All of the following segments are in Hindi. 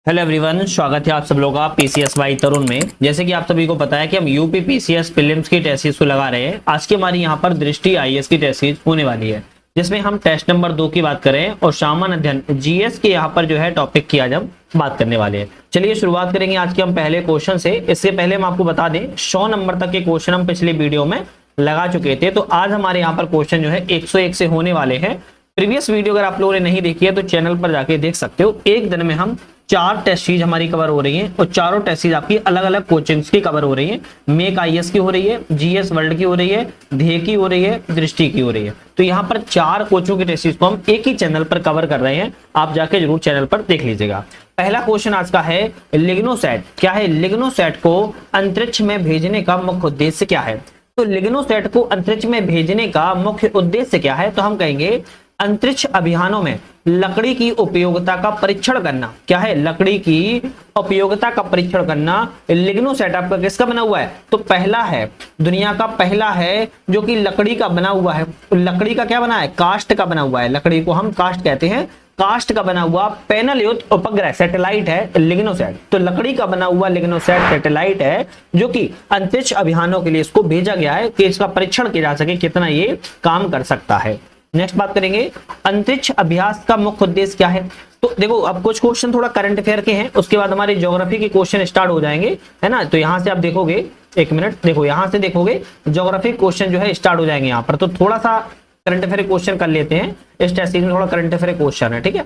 हेलो एवरीवन, स्वागत है आप सब लोगों का पीसीएसवाई तरुण में। जैसे कि आप सभी को पता है कि हम यूपी पीसीएस प्रीलिम्स की टेस्ट सीरीज को लगा रहे हैं। आज की हमारी यहाँ पर दृष्टि आईएएस की टेस्ट सीरीज होने वाली है, जिसमें हम टेस्ट नंबर 2 की बात करें और सामान्य अध्ययन जीएस के यहाँ पर जो है टॉपिक की आज हम बात करने वाले हैं। चलिए शुरुआत करेंगे आज के हम पहले क्वेश्चन से। इससे पहले हम आपको बता दें 100 नंबर तक के क्वेश्चन हम पिछले वीडियो में लगा चुके थे, तो आज हमारे यहाँ पर क्वेश्चन जो है 101 से होने वाले हैं। प्रीवियस वीडियो अगर आप लोगों ने नहीं देखी है तो चैनल पर जाके देख सकते हो। एक दिन में हम 4 टेस्ट सीरीज हमारी कवर हो रही हैं और चारों टेस्ट सीरीज आपकी अलग अलग कोचिंग्स की कवर हो रही है। मेक आईएएस की हो रही है, जीएस वर्ल्ड की हो रही है, ध्येय की हो रही है, दृष्टि की हो रही है। तो यहाँ पर 4 कोचिंग की टेस्ट सीरीज को हम एक ही चैनल पर कवर कर रहे हैं, आप जाके जरूर चैनल पर देख लीजिएगा। पहला क्वेश्चन आज का है, लिग्नोसैट क्या है? लिग्नोसैट को अंतरिक्ष में भेजने का मुख्य उद्देश्य क्या है? तो लिग्नोसैट को अंतरिक्ष में भेजने का मुख्य उद्देश्य क्या है? तो हम कहेंगे अंतरिक्ष अभियानों में लकड़ी की उपयोगिता का परीक्षण करना। क्या है? लकड़ी की उपयोगिता का परीक्षण करना। लिग्नोसैट आपका किसका बना हुआ है? तो पहला है, दुनिया का पहला है जो कि लकड़ी का बना हुआ है। लकड़ी का क्या बना है? कास्ट का बना हुआ है। लकड़ी को हम कास्ट कहते हैं। कास्ट का बना हुआ पैनल युक्त उपग्रह सैटेलाइट है लिग्नोसैट। तो लकड़ी का बना हुआ लिग्नोसैट सैटेलाइट है जो कि अंतरिक्ष अभियानों के लिए इसको भेजा गया है कि इसका परीक्षण किया जा सके कितना ये काम कर सकता है। नेक्स्ट बात करेंगे, अंतरिक्ष अभ्यास का मुख्य उद्देश्य क्या है? तो देखो, अब कुछ क्वेश्चन थोड़ा करंट अफेयर के हैं, उसके बाद हमारी ज्योग्राफी के क्वेश्चन स्टार्ट हो जाएंगे, है ना। तो यहां से आप देखोगे, एक मिनट देखो, यहां से देखोगे ज्योग्राफी क्वेश्चन जो है स्टार्ट हो जाएंगे यहाँ पर। तो थोड़ा सा करंट अफेयर क्वेश्चन कर लेते हैं। इस टेस्ट सीरीज में थोड़ा करंट अफेयर क्वेश्चन है, ठीक है।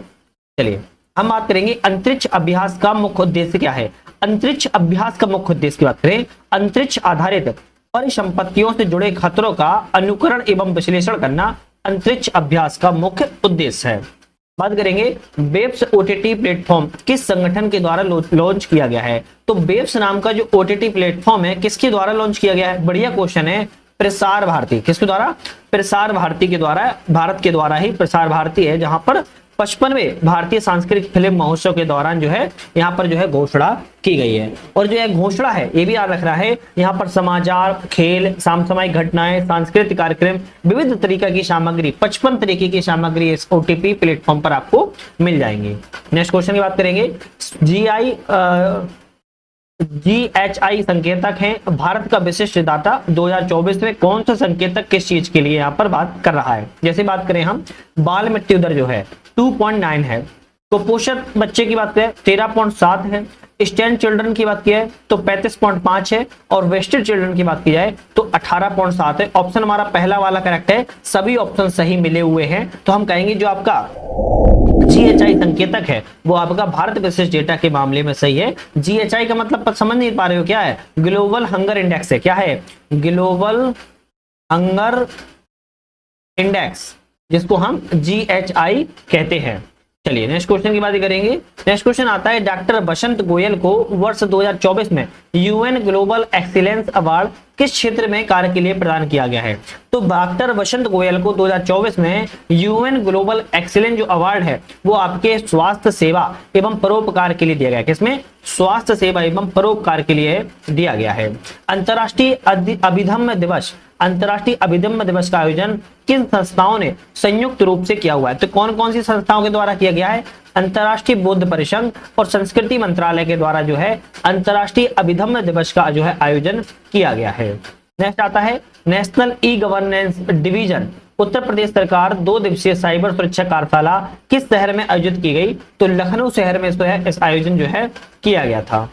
चलिए हम बात करेंगे अंतरिक्ष अभ्यास का मुख्य उद्देश्य क्या है। अंतरिक्ष अभ्यास का मुख्य उद्देश्य की बात करें, अंतरिक्ष आधारित परिसंपत्तियों से जुड़े खतरों का अनुकरण एवं विश्लेषण करना अंतरिक्ष अभ्यास का मुख्य उद्देश्य है। बात करेंगे वेब्स ओटीटी प्लेटफॉर्म किस संगठन के द्वारा लॉन्च किया गया है? तो वेब्स नाम का जो ओटीटी प्लेटफॉर्म है किसके द्वारा लॉन्च किया गया है? बढ़िया क्वेश्चन है। प्रसार भारती। किसके द्वारा? प्रसार भारती के द्वारा, भारत के द्वारा ही प्रसार भारती है, जहां पर 55वें भारतीय सांस्कृतिक फिल्म महोत्सव के दौरान जो है यहाँ पर जो है घोषणा की गई है। और जो है घोषणा है ये भी याद रख रहा है, यहाँ पर समाचार, खेल, समसामयिक घटनाएं, सांस्कृतिक कार्यक्रम, विविध तरीके की सामग्री, 55 तरीके की सामग्री इस ओटीपी प्लेटफॉर्म पर आपको मिल जाएंगी। नेक्स्ट क्वेश्चन की बात करेंगे, जीएचआई संकेतक है भारत का विशिष्ट दाता 2024 में कौन सा संकेतक किस चीज के लिए यहाँ पर बात कर रहा है? जैसे बात करें हम, बाल मृत्यु दर जो है 2.9 है, कुपोषित बच्चे की बात करें 13.7 है, स्टैंड चिल्ड्रन की बात की है तो 35.5 है, और वेस्टेड चिल्ड्रन की बात की जाए तो 18.7 है। ऑप्शन हमारा पहला वाला करेक्ट है, सभी ऑप्शन सही मिले हुए हैं। तो हम कहेंगे जो आपका जीएचआई संकेतक है वो आपका भारत विशिष्ट डेटा के मामले में सही है। जीएचआई का मतलब समझ नहीं पा रहे हो क्या है? ग्लोबल हंगर इंडेक्स है। क्या है? ग्लोबल हंगर इंडेक्स, जिसको हम जीएचआई कहते हैं। चलिए नेक्स्ट क्वेश्चन की बात करेंगे। नेक्स्ट क्वेश्चन आता है, डॉक्टर बसंत गोयल को वर्ष 2024 में यूएन ग्लोबल एक्सीलेंस अवार्ड किस क्षेत्र में कार्य के लिए प्रदान किया गया है? तो डॉक्टर बसंत गोयल को 2024 में यूएन ग्लोबल एक्सीलेंस जो अवार्ड है वो आपके स्वास्थ्य सेवा एवं परोपकार के लिए दिया गया है। किसमें? स्वास्थ्य सेवा एवं परोपकार के लिए दिया गया है। अंतर्राष्ट्रीय अभिधम्म दिवस, अंतर्राष्ट्रीय अभिधम्म दिवस का आयोजन किन संस्थाओं ने संयुक्त रूप से किया हुआ है? तो कौन कौन सी संस्थाओं के द्वारा किया गया है? अंतर्राष्ट्रीय बौद्ध परिसंघ और संस्कृति मंत्रालय के द्वारा जो है अंतर्राष्ट्रीय अभिधम्म दिवस का जो है आयोजन किया गया है। नेक्स्ट आता है, national e governance division Uttar Pradesh सरकार 2 दिवसीय साइबर सुरक्षा कार्यशाला किस शहर में आयोजित की गई? तो लखनऊ शहर में इस आयोजन जो है किया गया था।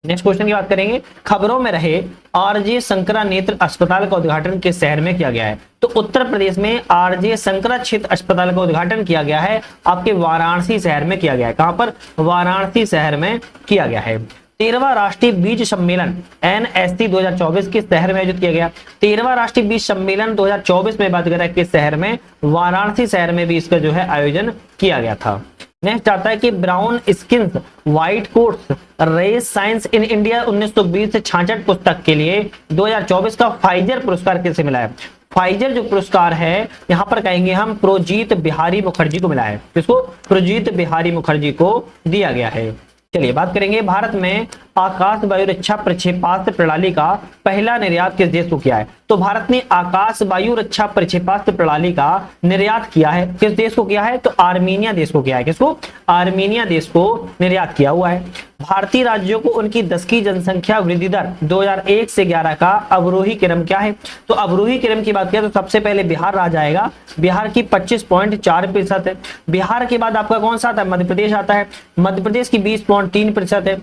नेक्स्ट क्वेश्चन की बात करेंगे, खबरों में रहे आरजे शंकरा नेत्र अस्पताल का उद्घाटन किस शहर में किया गया है? तो उत्तर प्रदेश में आरजे शंकरा क्षेत्र अस्पताल का उद्घाटन किया गया है, आपके वाराणसी शहर में किया गया है। कहां पर? वाराणसी शहर में किया गया है। 13वां राष्ट्रीय बीज सम्मेलन एनएससी 2024 किस शहर में आयोजित किया गया? 13वां राष्ट्रीय बीज सम्मेलन 2024 में बात करें किस शहर में? वाराणसी शहर में भी इसका जो है आयोजन किया गया था। नेक्स्ट आता है कि brown skins white coats race science in India 1920 से 66 पुस्तक के लिए 2024 का फाइजर पुरस्कार किसे मिला है? फाइजर जो पुरस्कार है यहाँ पर कहेंगे हम प्रोजीत बिहारी मुखर्जी को मिला है। किसको? प्रोजीत बिहारी मुखर्जी को दिया गया है। चलिए बात करेंगे, भारत में आकाश वायु रक्षा प्रक्षेपास्त्र प्रणाली का पहला निर्यात किस देश को किया है? तो भारत ने आकाश वायु रक्षा प्रक्षेपास्त्र प्रणाली का निर्यात किया है, किस देश को किया है? तो आर्मीनिया देश को किया है। किसको? आर्मीनिया देश को निर्यात किया हुआ है। भारतीय राज्यों को उनकी 10 की जनसंख्या वृद्धि दर 2001 से 11 का अवरोही क्रम क्या है? तो अवरोही क्रम की बात करें तो सबसे पहले बिहार राज्य आएगा, बिहार की 25.4% है। बिहार के बाद आपका कौन सा आता है? मध्य प्रदेश आता है, मध्य प्रदेश की 20.3% है।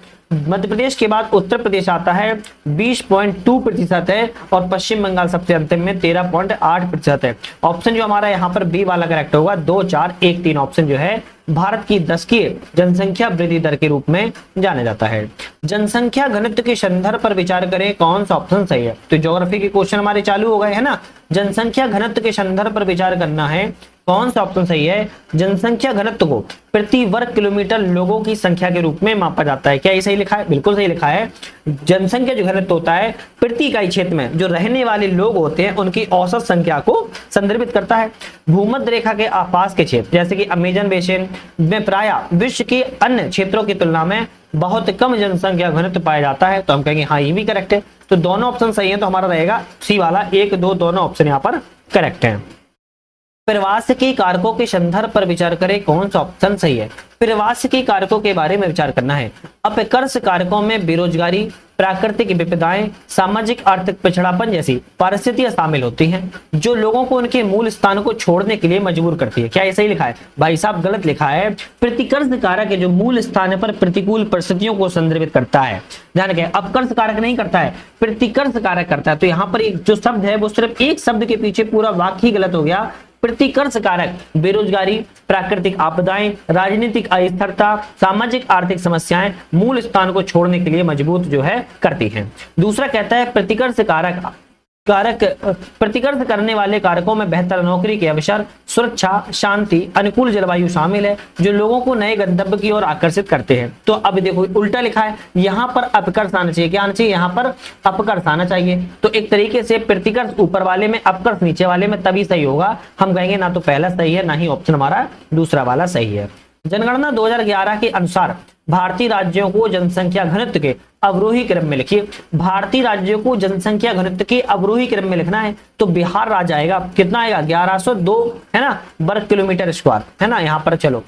मध्य प्रदेश के बाद उत्तर प्रदेश आता है, 20.2% है, और पश्चिम बंगाल सबसे अंतिम में 13.8% है। ऑप्शन जो हमारा यहाँ पर बी वाला करेक्ट होगा, 2, 4, 1, 3 ऑप्शन जो है भारत की 10 की जनसंख्या वृद्धि दर के रूप में जाना जाता है। जनसंख्या घनत्व के संदर्भ पर विचार करें, कौन सा ऑप्शन सही है? तो ज्योग्राफी के क्वेश्चन हमारे चालू हो गए है ना। जनसंख्या घनत्व के संदर्भ पर विचार करना है, कौन सा ऑप्शन सही है? जनसंख्या घनत्व को प्रति वर्ग किलोमीटर लोगों की संख्या के रूप में मापा जाता है। क्या ये सही लिखा है? बिल्कुल सही लिखा है। जनसंख्या जो घनत्व होता है प्रति इकाई क्षेत्र में जो रहने वाले लोग होते हैं उनकी औसत संख्या को संदर्भित करता है। भूमध्य रेखा के आसपास के क्षेत्र जैसे कि अमेजन बेसिन में प्राय विश्व के अन्य क्षेत्रों की तुलना में बहुत कम जनसंख्या घनत्व पाया जाता है। तो हम कहेंगे हाँ, ये भी करेक्ट है। तो दोनों ऑप्शन सही है, तो हमारा रहेगा सी वाला, 1, 2 दोनों ऑप्शन यहाँ पर करेक्ट है। प्रवास के कारकों के संदर्भ पर विचार करें, कौन सा ऑप्शन सही है? प्रवास के कारकों के बारे में विचार करना है। अपकर्ष कारकों में बेरोजगारी, प्राकृतिक विपदाएं, सामाजिक आर्थिक पिछड़ापन जैसी परिस्थितियां शामिल होती हैं जो लोगों को उनके मूल स्थान को छोड़ने के लिए मजबूर करती है। क्या ये सही लिखा है? भाई साहब गलत लिखा है। प्रतिकर्ष कारक जो मूल स्थान पर प्रतिकूल परिस्थितियों को संदर्भित करता है, ध्यान रखें, अपकर्ष कारक नहीं करता है, प्रतिकर्ष कारक करता है। तो यहाँ पर एक जो शब्द है वो सिर्फ एक शब्द के पीछे पूरा वाक्य ही गलत हो गया। प्रतिकर्ष कारक बेरोजगारी, प्राकृतिक आपदाएं, राजनीतिक अस्थिरता, सामाजिक आर्थिक समस्याएं मूल स्थान को छोड़ने के लिए मजबूर जो है करती हैं। दूसरा कहता है प्रतिकर्ष प्रतिकर्ष करने वाले कारकों में बेहतर नौकरी के अवसर, सुरक्षा, शांति, अनुकूल जलवायु शामिल है जो लोगों को नए गंतव्य की ओर आकर्षित करते हैं। तो अब देखो उल्टा लिखा है, यहाँ पर अपकर्ष आना चाहिए। क्या आना चाहिए? यहाँ पर अपकर्ष आना चाहिए। तो एक तरीके से प्रतिकर्ष ऊपर वाले में, अपकर्ष नीचे वाले में, तभी सही होगा। हम कहेंगे ना तो पहला सही है ना ही ऑप्शन हमारा दूसरा वाला सही है। जनगणना 2011 के अनुसार भारतीय राज्यों को जनसंख्या घनत्व के अवरोही क्रम में लिखिए। भारतीय राज्यों को जनसंख्या घनत्व के अवरोही क्रम में लिखना है तो बिहार राज्य आएगा, कितना आएगा? 1102 है ना वर्ग किलोमीटर स्क्वायर, है ना यहाँ पर। चलो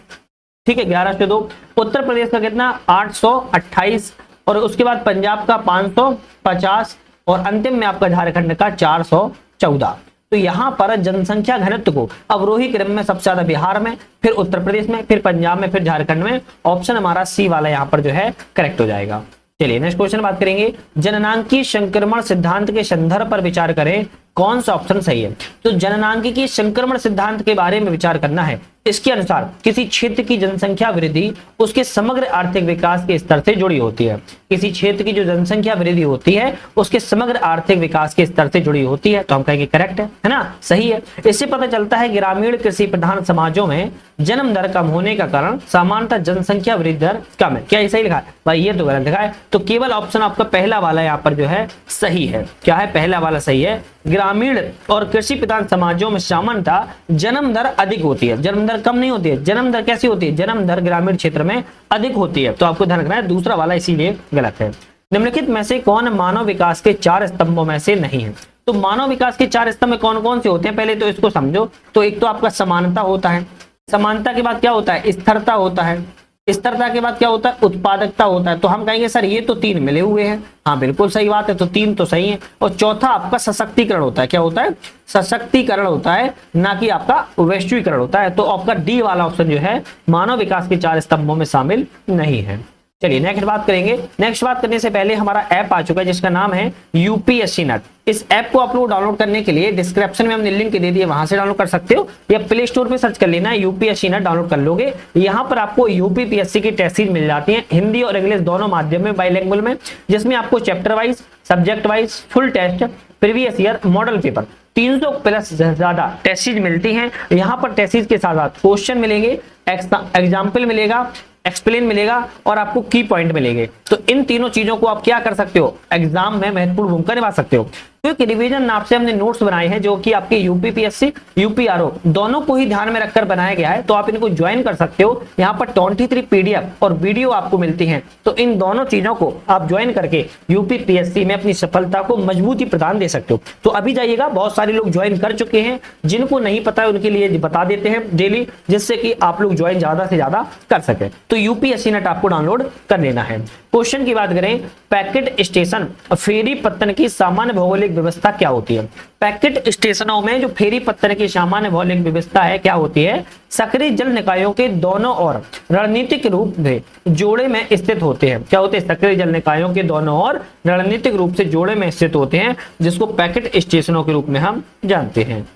ठीक है, 1102। उत्तर प्रदेश का कितना? 828, और उसके बाद पंजाब का 550, और अंतिम में आपका झारखंड का 414। तो यहाँ पर जनसंख्या घनत्व को अवरोही क्रम में सबसे ज्यादा बिहार में, फिर उत्तर प्रदेश में, फिर पंजाब में, फिर झारखंड में। ऑप्शन हमारा सी वाला यहाँ पर जो है करेक्ट हो जाएगा। चलिए नेक्स्ट क्वेश्चन बात करेंगे, जननांगी संक्रमण सिद्धांत के संदर्भ पर विचार करें, कौन सा ऑप्शन सही है? तो जननांगिकी संक्रमण सिद्धांत के बारे में विचार करना है। इसके अनुसार किसी क्षेत्र की जनसंख्या वृद्धि उसके समग्र आर्थिक विकास के स्तर से जुड़ी होती है। किसी क्षेत्र की जो जनसंख्या वृद्धि होती है उसके समग्र आर्थिक विकास के स्तर से जुड़ी होती है। तो हम कहेंगे करेक्ट है ना, सही है। इससे पता चलता है ग्रामीण कृषि प्रधान समाजों में जन्म दर कम होने का कारण सामान्यतः जनसंख्या वृद्धि दर कम है। क्या ये सही लिखा है? भाई ये तो गलत लिखा है। तो केवल ऑप्शन आपका पहला वाला यहाँ पर जो है सही है। क्या है? पहला वाला सही है। ग्रामीण और कृषि प्रधान समाजों में सामान्यतः जन्म दर अधिक होती है, जन्म दर कम नहीं होती है। जन्म दर कैसी होती है? जन्म दर ग्रामीण क्षेत्र में अधिक होती है। तो आपको ध्यान रखना है, दूसरा वाला इसीलिए गलत है। निम्नलिखित में से कौन मानव विकास के 4 स्तंभों में से नहीं है? तो मानव विकास के 4 स्तंभ में कौन कौन से होते हैं पहले तो इसको समझो। तो एक तो आपका समानता होता है, समानता के बाद क्या होता है? स्थिरता होता है, स्थिरता के बाद क्या होता है? उत्पादकता होता है। तो हम कहेंगे सर ये तो 3 मिले हुए हैं। हाँ बिल्कुल सही बात है, तो 3 तो सही है। और चौथा आपका सशक्तिकरण होता है। क्या होता है? सशक्तिकरण होता है, ना कि आपका वैश्वीकरण होता है। तो आपका डी वाला ऑप्शन जो है मानव विकास के 4 स्तंभों में शामिल नहीं है। चलिए नेक्स्ट बात करेंगे। नेक्स्ट बात करने से पहले हमारा ऐप आ चुका है जिसका नाम है यूपीएससी नेट। इस ऐप को आप लोग डाउनलोड करने के लिए डिस्क्रिप्शन में हमने लिंक दे दिया, वहां से डाउनलोड कर सकते हो, या प्ले स्टोर पे सर्च कर लेना है यूपीएससी नेट, डाउनलोड कर लोगे। यहाँ पर आपको यूपीपीएससी की टेस्ट सीरीज मिल जाती है हिंदी और इंग्लिश दोनों माध्यम में, बाइलिंगुअल में, जिसमें आपको chapter wise, subject wise, full test, previous year, model paper 300 plus ज्यादा टेस्ट सीरीज मिलती हैं। यहाँ पर टेस्ट सीरीज के साथ साथ क्वेश्चन मिलेंगे, एग्जाम्पल मिलेगा, एक्सप्लेन मिलेगा और आपको की पॉइंट मिलेंगे। तो इन तीनों चीजों को आप क्या कर सकते हो, एग्जाम में महत्वपूर्ण भूमिका निभा सकते हो। तो एक रिवीजन नाम से हमने नोट्स बनाए हैं जो कि आपके यूपीपीएससी यूपीआरओ दोनों को ही ध्यान में रखकर बनाया गया है, तो आप इनको ज्वाइन कर सकते हो। यहाँ पर 23 पीडीएफ और वीडियो आपको मिलती हैं, तो इन दोनों चीजों को आप ज्वाइन करके यूपीपीएससी में अपनी सफलता को मजबूती प्रदान दे सकते हो। तो अभी जाइएगा, बहुत सारे लोग ज्वाइन कर चुके हैं, जिनको नहीं पता है उनके लिए बता देते हैं डेली, जिससे कि आप लोग ज्वाइन ज्यादा से ज्यादा कर सके। तो यूपीएससी नेट आपको डाउनलोड कर लेना है। क्वेश्चन की बात करें, पैकेट स्टेशन फेरी पत्तन की सामान्य भौगोलिक व्यवस्था क्या होती है। पैकेट स्टेशनों में जो फेरी पत्तन की सामान्य भौगोलिक व्यवस्था है क्या होती है, सक्रिय जल निकायों के दोनों ओर रणनीतिक रूप से जोड़े में स्थित होते हैं। क्या होते हैं, सक्रिय जल निकायों के दोनों ओर रणनीतिक रूप से जोड़े में स्थित होते हैं, जिसको पैकेट स्टेशनों के रूप में हम जानते हैं।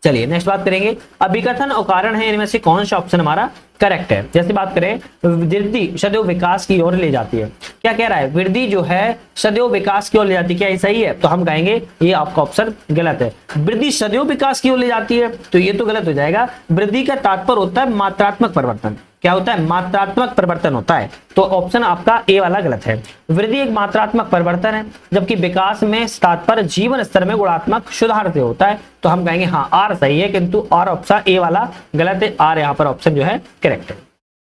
चलिए नेक्स्ट बात करेंगे, अभिकथन और कारण है, इनमें से कौन सा ऑप्शन हमारा करेक्ट है। जैसे बात करें, वृद्धि सदैव विकास की ओर ले जाती है। क्या कह रहा है, वृद्धि जो है सदैव विकास की ओर ले जाती है, क्या ये सही है? तो हम कहेंगे ये आपका ऑप्शन गलत है। वृद्धि सदैव विकास की ओर ले जाती है तो ये तो गलत हो जाएगा। वृद्धि का तात्पर्य होता है मात्रात्मक परिवर्तन। क्या होता है, मात्रात्मक परिवर्तन होता है, तो ऑप्शन आपका ए वाला गलत है। वृद्धि एक मात्रात्मक परिवर्तन है, जबकि विकास में तात्पर्य जीवन स्तर में गुणात्मक सुधार से होता है, तो हम कहेंगे हाँ आर सही है, किंतु आर ऑप्शन ए वाला गलत है। आर यहाँ पर ऑप्शन जो है करेक्ट है।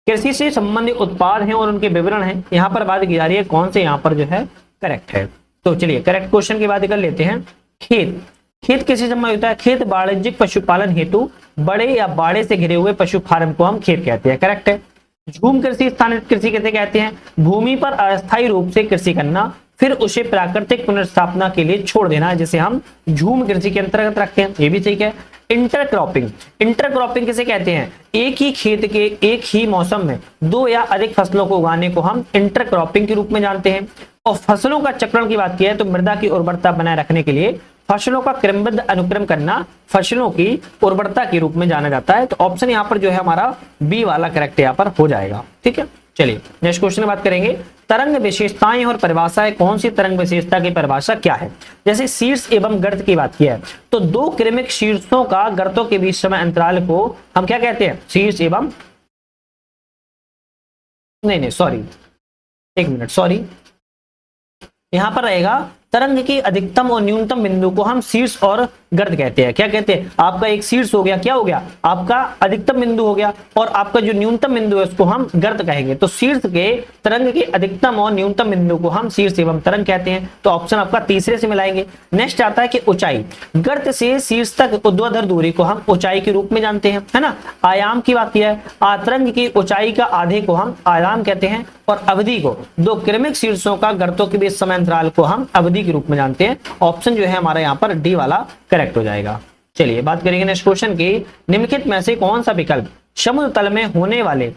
कृषि से संबंधित उत्पाद हैं और उनके विवरण हैं, यहाँ पर बात की जा रही है कौन से यहाँ पर जो है करेक्ट है। तो चलिए करेक्ट क्वेश्चन की बात कर लेते हैं। खेत, खेत किससे संबंधित होता है, खेत वाणिज्यिक पशुपालन हेतु बड़े या बाड़े से घिरे हुए पशु फार्म को हम खेत कहते हैं, करेक्ट है। झूम कृषि, स्थानिक कृषि कैसे कहते हैं, भूमि पर अस्थायी रूप से कृषि करना फिर उसे प्राकृतिक पुनर्स्थापना के लिए छोड़ देना, जिसे हम झूम कृषि के अंतर्गत रखते हैं, ये भी ठीक है। इंटरक्रॉपिंग, इंटरक्रॉपिंग किसे कहते हैं, एक ही खेत के एक ही मौसम में दो या अधिक फसलों को उगाने को हम इंटरक्रॉपिंग के रूप में जानते हैं। और फसलों का चक्रण की बात की है तो मृदा की उर्वरता बनाए रखने के लिए फसलों का क्रमबद्ध अनुक्रम करना फसलों की उर्वरता के रूप में जाना जाता है। तो ऑप्शन यहाँ पर जो है हमारा बी वाला करेक्ट यहाँ पर हो जाएगा, ठीक है। चलिए नेक्स्ट क्वेश्चन की बात करेंगे, तरंग विशेषताएं और परिभाषाएं, कौन सी तरंग विशेषता की परिभाषा क्या है। जैसे शीर्ष एवं गर्त की बात की है तो दो क्रमिक शीर्षों का गर्तों के बीच समय अंतराल को हम क्या कहते हैं, शीर्ष एवं नहीं सॉरी एक मिनट सॉरी, यहां पर रहेगा तरंग की अधिकतम और न्यूनतम बिंदु को हम शीर्ष और गर्त कहते हैं। क्या कहते हैं, आपका एक शीर्ष हो गया, क्या हो गया आपका अधिकतम बिंदु हो गया, और आपका जो न्यूनतम बिंदु है उसको हम गर्त कहेंगे। तो शीर्ष के तरंग के अधिकतम और न्यूनतम बिंदु को हम शीर्ष एवं तरंग कहते हैं। तो ऑप्शन आपका तीसरे से मिलाएंगे। नेक्स्ट आता है कि ऊंचाई, गर्त से शीर्ष तक ऊर्ध्वाधर दूरी को हम ऊंचाई के रूप में जानते हैं, है ना। आयाम की बात किया है, तरंग की ऊंचाई का आधे को हम आयाम कहते हैं, और अवधि को दो क्रमिक शीर्षों का गर्तों के बीच समय अंतराल को हम अवधि के रूप में जानते हैं। ऑप्शन जो है हमारा यहाँ पर डी वाला करेक्ट हो जाएगा। चलिए बात करेंगे नेक्स्ट क्वेश्चन की, निम्नलिखित में से कौन सा विकल्प समुद्र तल में होने वाले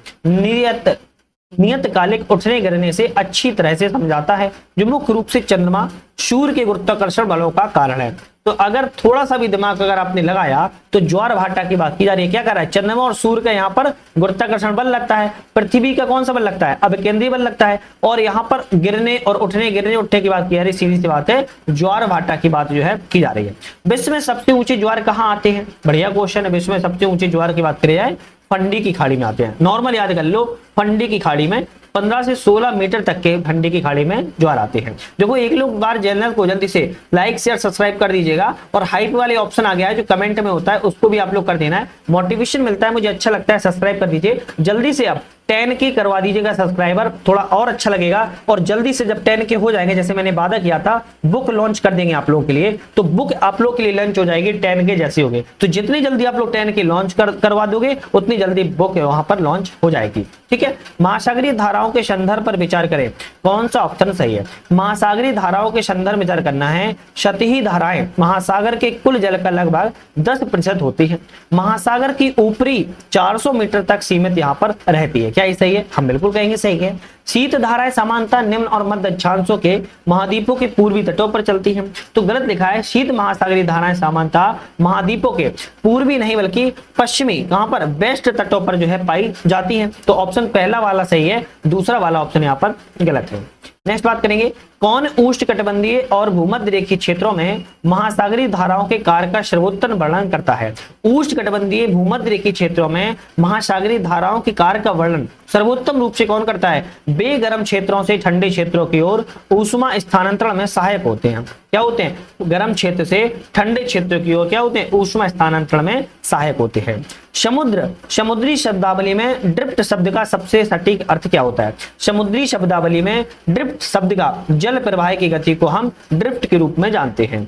नियतकालिक उठने गिरने से अच्छी तरह से समझाता है, जो मुख्य रूप से चंद्रमा सूर्य के गुरुत्वाकर्षण बलों का कारण है। तो अगर थोड़ा सा भी दिमाग अगर आपने लगाया तो ज्वार भाटा की बात की जा रही है। क्या कर रहा है, चंद्रमा और सूर्य का यहाँ पर गुरुत्वाकर्षण बल लगता है, पृथ्वी का कौन सा बल लगता है, अब केंद्रीय बल लगता है, और यहाँ पर गिरने और उठने गिरने उठने की बात की जा रही है। सीधी सी बात है, ज्वार भाटा की बात जो है की जा रही है। विश्व में सबसे ऊंचे ज्वार कहाँ आते हैं, बढ़िया क्वेश्चन है। विश्व में सबसे ऊंचे ज्वार की बात करी जाए फंडी की खाड़ी में आते हैं। नॉर्मल याद कर लो, फंडी की खाड़ी में 15 से 16 मीटर तक के फंडी की खाड़ी में ज्वार आते हैं। देखो एक लोग बार चैनल को जल्दी से लाइक शेयर सब्सक्राइब कर दीजिएगा, और हाइप वाले ऑप्शन आ गया है जो कमेंट में होता है उसको भी आप लोग कर देना है, मोटिवेशन मिलता है, मुझे अच्छा लगता है। सब्सक्राइब कर दीजिए जल्दी से, अब 10 के करवा दीजिएगा सब्सक्राइबर, थोड़ा और अच्छा लगेगा। और जल्दी से जब 10 के हो जाएंगे, जैसे मैंने वादा किया था, बुक लॉन्च कर देंगे आप लोगों के लिए, तो बुक आप लोग के लिए लॉन्च हो जाएगी 10 के जैसे होगे। तो जितनी जल्दी आप लोग 10 के लॉन्च करवा दोगे उतनी जल्दी बुक वहां पर लॉन्च हो जाएगी, ठीक है। महासागरीय धाराओं के संदर्भ पर विचार करें, कौन सा ऑप्शन सही है। महासागरीय धाराओं के संदर्भ में विचार करना है। सतही धाराएं महासागर के कुल जल का लगभग 10% होती है। महासागर की ऊपरी 400 मीटर तक सीमित यहाँ पर रहती है। क्या ये सही है, हम बिल्कुल कहेंगे सही है। शीत धाराएं सामान्यतः निम्न और मध्य अक्षांशों के महाद्वीपों के पूर्वी तटों पर चलती हैं। तो गलत लिखा है, शीत महासागरीय धाराएं सामान्यतः महाद्वीपों के पूर्वी नहीं बल्कि पश्चिमी, कहां पर, वेस्ट तटों पर जो है पाई जाती हैं। तो ऑप्शन पहला वाला सही है, दूसरा वाला ऑप्शन यहाँ पर गलत है। नेक्स्ट बात करेंगे, कौन उष्णकटिबंधीय और भूमध्य रेखीय क्षेत्रों में महासागरीय धाराओं के कार्य का सर्वोत्तम वर्णन करता है? उष्णकटिबंधीय भूमध्य रेखीय क्षेत्रों में महासागरीय धाराओं के कार्य का वर्णन सर्वोत्तम रूप से कौन करता है? बेगर्म क्षेत्रों से ठंडे क्षेत्रों की ओर ऊष्मा स्थानांतरण में सहायक होते हैं। क्या होते हैं? गर्म क्षेत्र से ठंडे क्षेत्र की ओर क्या होते हैं? ऊष्मा स्थानांतरण में सहायक होते हैं। समुद्र, समुद्री शब्दावली में ड्रिफ्ट शब्द का सबसे सटीक अर्थ क्या होता है? समुद्री शब्दावली में ड्रिफ्ट शब्द का जल प्रवाह की गति को हम ड्रिफ्ट के रूप में जानते हैं।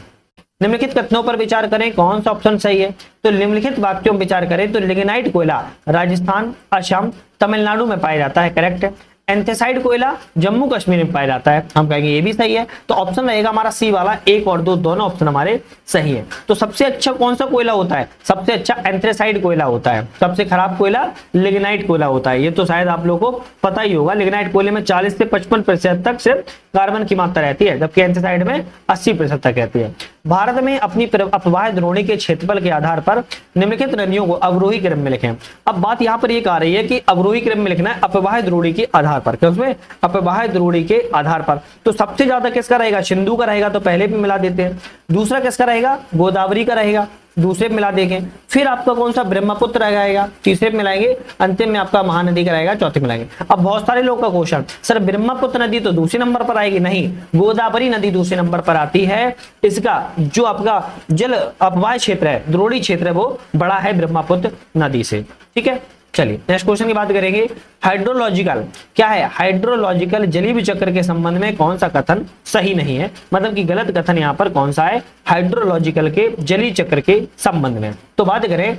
निम्नलिखित कथनों पर विचार करें, कौन सा ऑप्शन सही है? तो निम्नलिखित वाक्यों में विचार करें तो लिग्नाइट कोयला राजस्थान, असम, तमिलनाडु में पाया जाता है, करेक्ट है। एंथेसाइड कोयला जम्मू कश्मीर में पाया जाता है, हम कहेंगे ये भी सही है। तो ऑप्शन रहेगा हमारा सी वाला, 1 और 2 दोनों ऑप्शन हमारे सही है। तो सबसे अच्छा कौन सा कोयला होता है? सबसे अच्छा एंथ्रेसाइड कोयला होता है। सबसे खराब कोयला लिग्नाइट कोयला होता है। ये तो शायद आप लोगों को पता ही होगा। लिग्नाइट कोयले में 40 से 55% तक सिर्फ कार्बन की मात्रा रहती है, जबकि एंथ्रेसाइड में 80% तक रहती है। भारत में अपनी अपवाह द्रोणी के क्षेत्रफल के आधार पर निम्नलिखित नदियों को अवरोही क्रम में लिखें। अब बात यहाँ पर ये आ रही है कि अवरोही क्रम में लिखना है अपवाह द्रोणी के आधार पर, क्या उसमें? अपवाह द्रोणी के आधार पर। तो सबसे ज्यादा किसका रहेगा? सिंधु का रहेगा, तो पहले भी मिला देते हैं। दूसरा किसका रहेगा? गोदावरी का रहेगा, दूसरे पे मिला देंगे। फिर आपका कौन सा? ब्रह्मपुत्र रहेगा, तीसरे पे मिलाएंगे। अंतिम में आपका महानदी का रहेगा, चौथे मिलाएंगे। अब बहुत सारे लोग का क्वेश्चन, सर ब्रह्मपुत्र नदी तो दूसरे नंबर पर आएगी। नहीं, गोदावरी नदी दूसरे नंबर पर आती है। इसका जो आपका जल अपवाह क्षेत्र है, द्रोणी क्षेत्र है, वो बड़ा है ब्रह्मपुत्र नदी से। ठीक है, चलिए नेक्स्ट क्वेश्चन की बात करेंगे। हाइड्रोलॉजिकल क्या है? हाइड्रोलॉजिकल जलीय चक्र के संबंध में कौन सा कथन सही नहीं है? मतलब कि गलत कथन यहाँ पर कौन सा है? हाइड्रोलॉजिकल के जलीय चक्र के संबंध में। तो बात करें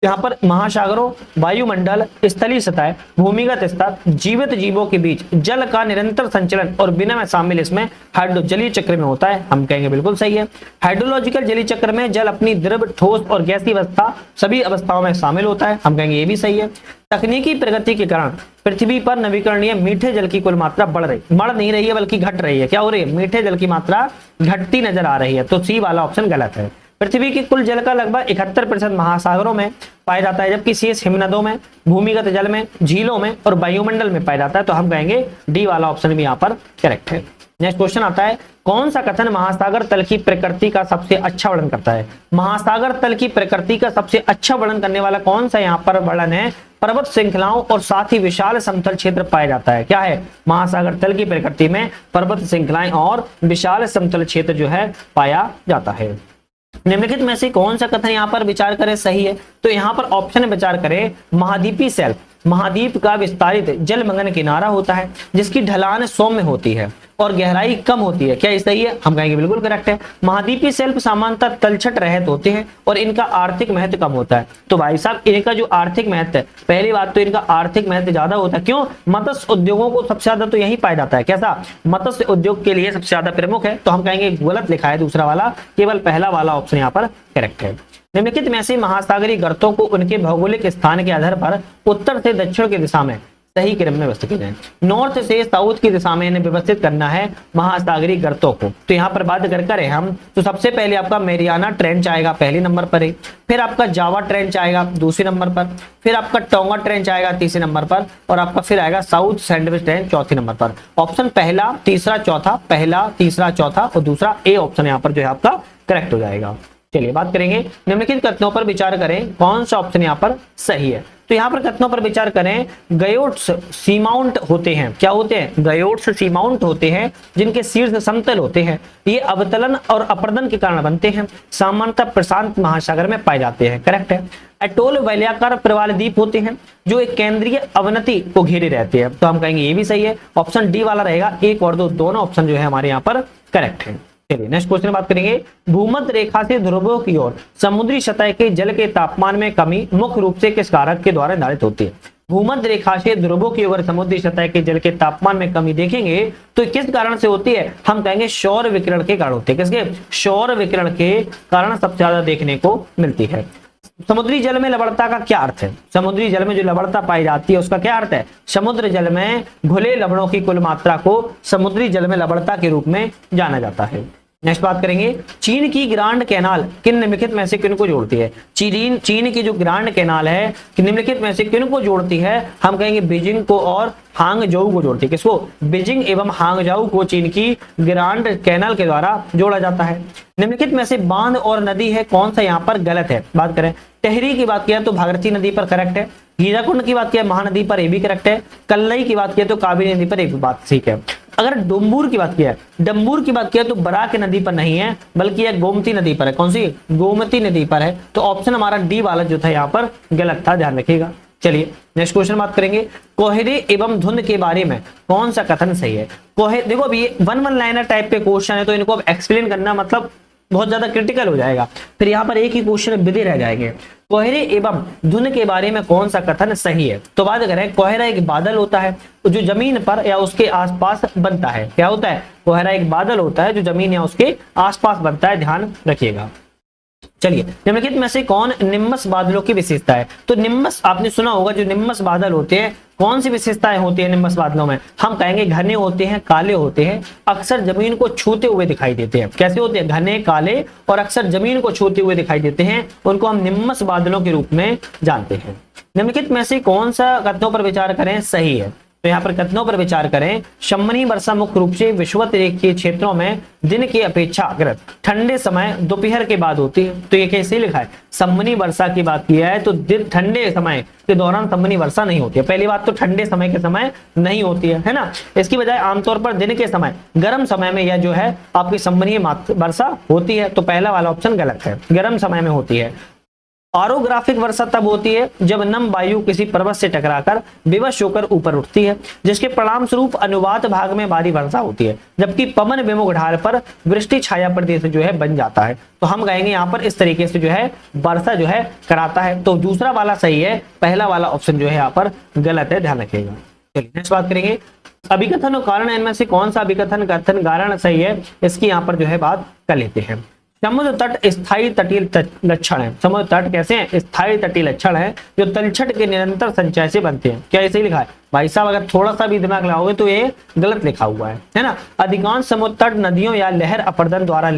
यहाँ पर महासागरों, वायुमंडल, स्थलीय सतह, भूमिगत स्तर, जीवित जीवों के बीच जल का निरंतर संचलन और विनिमय शामिल इसमें हाइड्रो जलीय चक्र में होता है, हम कहेंगे बिल्कुल सही है। हाइड्रोलॉजिकल जलीय चक्र में जल अपनी द्रव, ठोस और गैसीय अवस्था सभी अवस्थाओं में शामिल होता है, हम कहेंगे ये भी सही है। तकनीकी प्रगति के कारण पृथ्वी पर नवीकरणीय मीठे जल की कुल मात्रा बढ़ नहीं रही है, बल्कि घट रही है। क्या हो रही है? मीठे जल की मात्रा घटती नजर आ रही है। तो सी वाला ऑप्शन गलत है। पृथ्वी की कुल जल का लगभग 71% महासागरों में पाया जाता है, जबकि शेष हिमनदों में, भूमिगत जल में, झीलों में और वायुमंडल में पाया जाता है। तो हम कहेंगे डी वाला ऑप्शन भी यहाँ पर करेक्ट है। नेक्स्ट क्वेश्चन आता है, कौन सा कथन महासागर तल की प्रकृति का सबसे अच्छा वर्णन करता है? महासागर तल की प्रकृति का सबसे अच्छा वर्णन करने वाला कौन सा यहाँ पर वर्णन है? पर्वत श्रृंखलाओं और साथ ही विशाल समतल क्षेत्र पाया जाता है। क्या है? महासागर तल की प्रकृति में पर्वत श्रृंखलाएं और विशाल समतल क्षेत्र जो है पाया जाता है। निम्नलिखित में से कौन सा कथन यहाँ पर विचार करें सही है? तो यहाँ पर ऑप्शन में विचार करें, महाद्वीपीय शेल्फ, महाद्वीप का विस्तारित जलमग्न किनारा होता है जिसकी ढलान सौम्य होती है और गहराई कम होती है। क्या ये सही है? हम कहेंगे बिल्कुल करेक्ट है। महाद्वीपीय शेल्फ सामान्यतः तलछट रहित होते हैं और इनका आर्थिक महत्व कम होता है। तो भाई साहब इनका जो आर्थिक महत्व है, पहली बात तो इनका आर्थिक महत्व ज्यादा होता है। क्यों? मत्स्य उद्योगों को सबसे ज्यादा तो यही पाया जाता है। कैसा? मत्स्य उद्योग के लिए सबसे ज्यादा प्रमुख है। तो हम कहेंगे गलत लिखा है दूसरा वाला, केवल पहला वाला ऑप्शन यहाँ पर करेक्ट है। निम्नलिखित में से महासागरीय गर्तों को उनके भौगोलिक स्थान के आधार पर उत्तर से दक्षिण की दिशा में सही क्रम में व्यवस्थित किया जाए। नॉर्थ से साउथ की दिशा में इन्हें व्यवस्थित करना है महासागरीय गर्तों को। तो यहाँ पर बात करें हम, तो सबसे पहले आपका मैरियाना ट्रेंच आएगा पहले नंबर पर ही, फिर आपका जावा ट्रेंच आएगा दूसरे नंबर पर, फिर आपका टोंगा ट्रेंच आएगा तीसरे नंबर पर, और आपका फिर आएगा साउथ सैंडविच ट्रेंच चौथे नंबर पर। ऑप्शन पहला, तीसरा, चौथा, पहला, तीसरा, चौथा और दूसरा ए ऑप्शन यहाँ पर जो है आपका करेक्ट हो जाएगा। चलिए बात करेंगे निम्नलिखित कथनों पर विचार करें, कौन सा ऑप्शन यहाँ पर सही है? तो यहाँ पर कथनों पर विचार करें, गयोट्स सीमाउंट होते हैं। क्या होते हैं? गयोट्स सीमाउंट होते हैं जिनके शीर्ष समतल होते हैं। ये अवतलन और अपरदन के कारण बनते हैं। सामान्यतः प्रशांत महासागर में पाए जाते हैं। करेक्ट है। एटोल वलयाकार प्रवाल द्वीप होते हैं जो एक केंद्रीय अवनति को घेरे रहते हैं। तो हम कहेंगे ये भी सही है। ऑप्शन डी वाला रहेगा। 1 और 2 दोनों ऑप्शन जो है हमारे यहाँ पर करेक्ट है। चलिए नेक्स्ट क्वेश्चन बात करेंगे, भूमध्य रेखा से ध्रुवों की ओर समुद्री सतह के जल के तापमान में कमी मुख्य रूप से किस कारक के द्वारा निर्धारित होती है? भूमध्य रेखा से ध्रुवों की ओर समुद्री सतह के जल के तापमान में कमी देखेंगे तो किस कारण से होती है? हम कहेंगे सौर विकिरण के कारण होती है। किसके? सौर विकिरण के कारण सबसे ज्यादा देखने को मिलती है। समुद्री जल में लवणता का क्या अर्थ है? समुद्री जल में जो लवणता पाई जाती है उसका क्या अर्थ है? समुद्र जल में घुले लवणों की कुल मात्रा को समुद्री जल में लवणता के रूप में जाना जाता है। नेक्स्ट बात करेंगे, चीन की ग्रांड कैनाल किन निम्नलिखित में से किन को जोड़ती है? चीन की जो ग्रांड कैनाल है निम्नलिखित में से किन को जोड़ती है? हम कहेंगे बीजिंग को और हांगझोउ को जोड़ती है। किसको? बीजिंग एवं हांगझोउ को चीन की ग्रांड कैनाल के द्वारा जोड़ा जाता है। निम्नलिखित में से बांध और नदी है कौन सा यहाँ पर गलत है? बात करें टेहरी की बात किया तो भागीरथी नदी पर करेक्ट है। हीराकुंड की बात किया महानदी पर, ये भी करेक्ट है। कल्लई की बात किया तो कावेरी नदी पर, एक बात ठीक है। अगर डम्बूर की बात किया तो बराक नदी पर नहीं है बल्कि यह गोमती नदी पर है। कौन सी? गोमती नदी पर है। तो ऑप्शन हमारा डी वाला जो था यहाँ पर गलत था, ध्यान रखिएगा। चलिए नेक्स्ट क्वेश्चन बात करेंगे, कोहरे एवं धुंध के बारे में कौन सा कथन सही है? देखो अभी ये वन लाइनर टाइप के क्वेश्चन है तो इनको अब एक्सप्लेन करना मतलब बहुत ज्यादा क्रिटिकल हो जाएगा, फिर यहाँ पर एक ही क्वेश्चन विधि रह जाएंगे। कोहरे एवं धुंध के बारे में कौन सा कथन सही है? तो बात करें, कोहरा एक बादल होता है जो जमीन पर या उसके आसपास बनता है। क्या होता है? कोहरा एक बादल होता है जो जमीन या उसके आसपास बनता है, ध्यान रखिएगा। चलिए निम्नलिखित में से कौन निम्बस बादलों की विशेषता है? तो निम्बस आपने सुना होगा, जो निम्बस बादल होते हैं कौन सी विशेषताएं होती है निम्बस बादलों में? हम कहेंगे घने होते हैं, काले होते हैं, अक्सर जमीन को छूते हुए दिखाई देते हैं। कैसे होते हैं? घने, काले और अक्सर जमीन को छूते हुए दिखाई देते हैं, उनको हम निम्बस बादलों के रूप में जानते हैं। निम्नलिखित में से कौन सा कथनों पर विचार करें सही है? तो यहाँ पर कथनों पर विचार करें, शमनी वर्षा मुख्य रूप से विषुवत-रेखीय क्षेत्रों में दिन की अपेक्षा ठंडे समय दोपहर के बाद होती है। तो ये कैसे लिखा है? शमनी वर्षा की बात किया है तो दिन ठंडे समय के दौरान शमनी वर्षा नहीं होती है। पहली बात तो ठंडे समय के समय नहीं होती है ना। इसकी बजाय आमतौर पर दिन के समय, गर्म समय में यह जो है आपकी शमनी वर्षा होती है। तो पहला वाला ऑप्शन गलत है, गर्म समय में होती है। ऑरोग्राफिक वर्षा तब होती है जब नम वायु किसी पर्वत से टकराकर विवश होकर ऊपर उठती है, जिसके परिणाम स्वरूप अनुवात भाग में भारी वर्षा होती है, जबकि पवन विमुख ढाल पर वृष्टि छाया प्रदेश जो है बन जाता है। तो हम कहेंगे यहाँ पर इस तरीके से जो है वर्षा जो है कराता है। तो दूसरा वाला सही है, पहला वाला ऑप्शन जो है यहाँ पर गलत है, ध्यान रखिएगा। चलिए नेक्स्ट बात करेंगे, अभिकथन और कारण इनमें से कौन सा अभिकथन कथन कारण सही है? इसकी यहाँ पर जो है बात कर लेते हैं। समुद्र तट स्थायी तटीय लक्षण है। समुद्र तट कैसे हैं? स्थायी तटीय लक्षण है जो तलछट के निरंतर संचय से बनते हैं। क्या ऐसे ही लिखा है? भाई साहब अगर थोड़ा सा भी दिमाग लगाओगे तो ये गलत लिखा हुआ है ना। अधिकांश समुद्र तट नदियों या लहर अपरदन द्वारा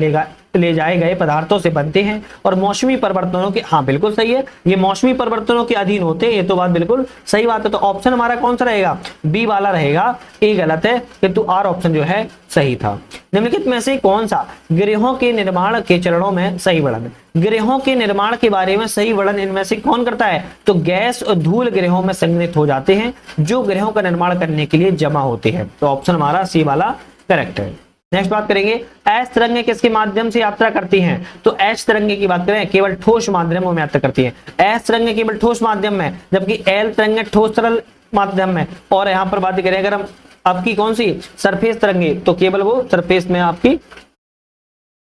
ले जाए गए पदार्थों से बनते हैं और मौसमी परिवर्तनों के, हाँ बिल्कुल सही है, ये मौसमी परिवर्तनों के अधीन होते हैं। ये तो बात बिल्कुल सही बात है। तो ऑप्शन हमारा कौन सा रहेगा? बी वाला रहेगा। ए गलत है किंतु आर ऑप्शन जो है सही था। निम्नलिखित में से कौन सा गृहों के निर्माण के चरणों में सही वर्णन? गृहों के निर्माण के बारे में सही वर्णन इनमें से कौन करता है? तो गैस और धूल गृहों में संग्रहित हो जाते हैं जो गृहों का निर्माण करने के लिए जमा होते हैं। तो ऑप्शन हमारा सी वाला करेक्ट है। नेक्स्ट बात करेंगे, एच तरंगें किसके माध्यम से यात्रा करती हैं? तो एच तरंगे की बात करें केवल ठोस माध्यमों में यात्रा करती है। एच तरंगे केवल ठोस माध्यम में, जबकि एल तरंगे ठोस तरल माध्यम में। और यहाँ पर बात करें अगर हम आपकी कौन सी सरफेस तरंगे, तो केवल वो सरफेस में आपकी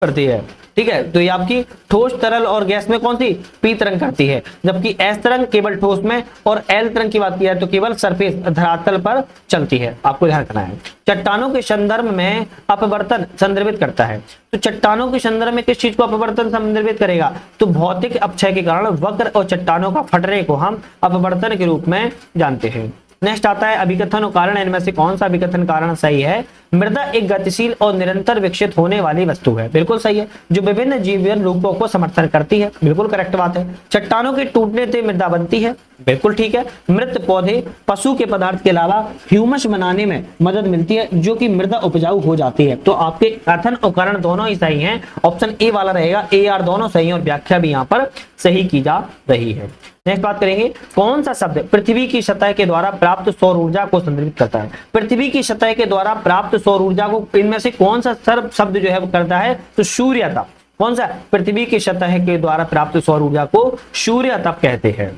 करती है। ठीक है, तो ये आपकी ठोस तरल और गैस में कौन सी? पी तरंग करती है। जबकि एस तरंग केवल ठोस में और एल तरंग की बात किया तो केवल सरफेस धरातल पर चलती है। आपको ध्यान रखना है। चट्टानों के संदर्भ में अपवर्तन संदर्भित करता है। तो चट्टानों के संदर्भ में किस चीज को अपवर्तन संदर्भित करेगा? तो भौतिक अपक्षय के कारण वक्र और चट्टानों का फटने को हम अपवर्तन के रूप में जानते हैं। नेक्स्ट आता है अभिकथन और कारण इनमें से कौन सा अभिकथन कारण सही है? मृदा एक गतिशील और निरंतर विकसित होने वाली वस्तु है। बिल्कुल सही है, जो विभिन्न जीवन रूपों को समर्थन करती है। बिल्कुल करेक्ट बात है। चट्टानों के टूटने से मृदा बनती है। बिल्कुल ठीक है। मृत पौधे पशु के पदार्थ के अलावा ह्यूमस बनाने में मदद मिलती है जो कि मृदा उपजाऊ हो जाती है। तो आपके कथन और कारण दोनों ही सही हैं। ऑप्शन ए वाला रहेगा। ए आर दोनों सही है और व्याख्या भी यहाँ पर सही की जा रही है। नेक्स्ट बात करेंगे, कौन सा शब्द पृथ्वी की सतह के द्वारा प्राप्त सौर ऊर्जा को संदर्भित करता है? पृथ्वी की सतह के द्वारा प्राप्त सौर ऊर्जा को इनमें से कौन सा शब्द जो है वो करता है? तो सूर्य ताप। कौन सा? पृथ्वी की सतह के द्वारा प्राप्त सौर ऊर्जा को सूर्य ताप कहते हैं।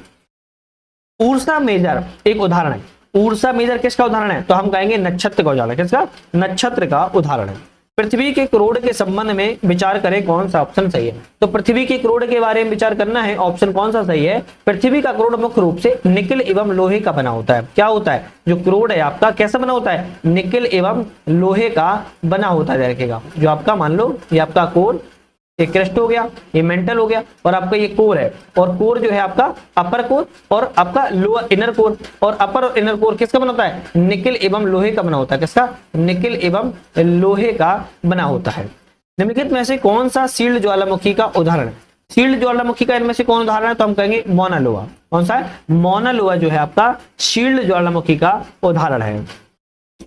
ऊर्जा मेजर एक उदाहरण है। ऊर्जा मेजर किसका उदाहरण है? तो हम कहेंगे नक्षत्र का उदाहरण। किसका? नक्षत्र का उदाहरण है। पृथ्वी के करोड़ के संबंध में विचार करें, कौन सा ऑप्शन सही है? तो पृथ्वी के करोड़ के बारे में विचार करना है। ऑप्शन कौन सा सही है? पृथ्वी का करोड़ मुख्य रूप से निकिल एवं लोहे का बना होता है। क्या होता है? जो करोड़ है आपका कैसा बना होता है? निकिल एवं लोहे का बना होता है। रखेगा जो आपका मान लो ये आपका कोर, ये क्रेस्ट हो गया, ये मेंटल हो गया और आपका ये कोर है। और कोर जो है आपका अपर कोर और आपका लोअर इनर कोर। और अपर और इनर कोर किसका बना होता है? निकिल एवं लोहे का बना होता है। किसका? निकिल एवं लोहे का बना होता है। निम्नलिखित में से कौन सा शील्ड ज्वालामुखी का उदाहरण है? शील्ड ज्वालामुखी का इनमें से कौन उदाहरण है? तो हम कहेंगे मौना लोआ। कौन सा है? मौना लोआ जो है आपका शील्ड ज्वालामुखी का उदाहरण है।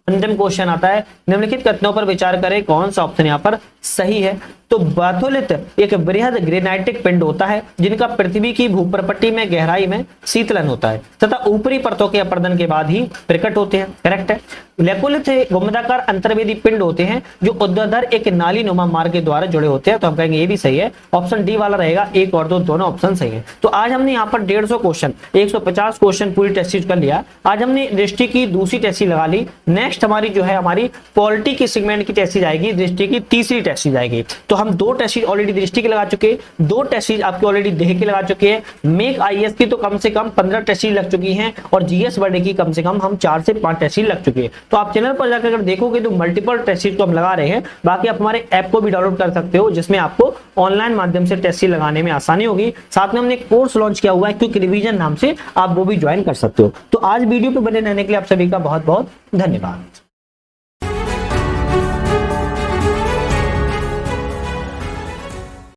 अंतिम क्वेश्चन आता है, निम्नलिखित कथनों पर विचार करें, कौन सा ऑप्शन यहाँ पर सही है? तो बाथोलिथ एक बृहद ग्रेनाइटिक पिंड होता है जिनका पृथ्वी की भूप्रपट्टी में गहराई में शीतलन होता है तथा ऊपरी परतों के अपर्दन के बाद ही प्रकट होते हैं। करेक्ट है। लेकोलिथ गुंबदाकार अंतर्वेदी पिंड होते हैं जो ऊर्ध्वाधर एक नाली नुमा मार्ग के द्वारा जुड़े होते हैं। तो हम कहेंगे ये भी सही है, ऑप्शन डी वाला रहेगा। एक और दो दोनों ऑप्शन सही है। तो आज हमने यहाँ पर 150 क्वेश्चन 150 क्वेश्चन पूरी टेस्ट सीरीज कर लिया। आज हमने दृष्टि की दूसरी टेस्ट सीरीज लगा ली। नेक्स्ट हमारी जो है हमारी पॉलिटी की सेगमेंट की टेस्ट सीरीज आएगी, दृष्टि की तीसरी टेस्ट सीरीज आएगी। तो हम 2 टेस्ट सीरीज ऑलरेडी दृष्टि की लगा चुके, 2 टेस्ट सीरीज आपके ऑलरेडी देह की लगा चुके हैं। मेक आईएएस की तो कम से कम 15 टेस्ट सीरीज लग चुकी हैं और जीएस वर्ड की कम से कम हम 4 से 5 टेस्ट सीरीज लग चुके हैं। तो आप चैनल पर जाकर अगर देखोगे तो मल्टीपल टेस्ट सीरीज को हम लगा रहे हैं। बाकी आप हमारे ऐप को भी डाउनलोड कर सकते हो जिसमें आपको ऑनलाइन माध्यम से टेस्ट सीरीज लगाने में आसानी होगी। साथ में हमने एक कोर्स लॉन्च किया हुआ है क्विक रिवीजन नाम से, आप वो भी ज्वाइन कर सकते हो। तो आज वीडियो पे बने रहने के लिए आप सभी का बहुत बहुत धन्यवाद।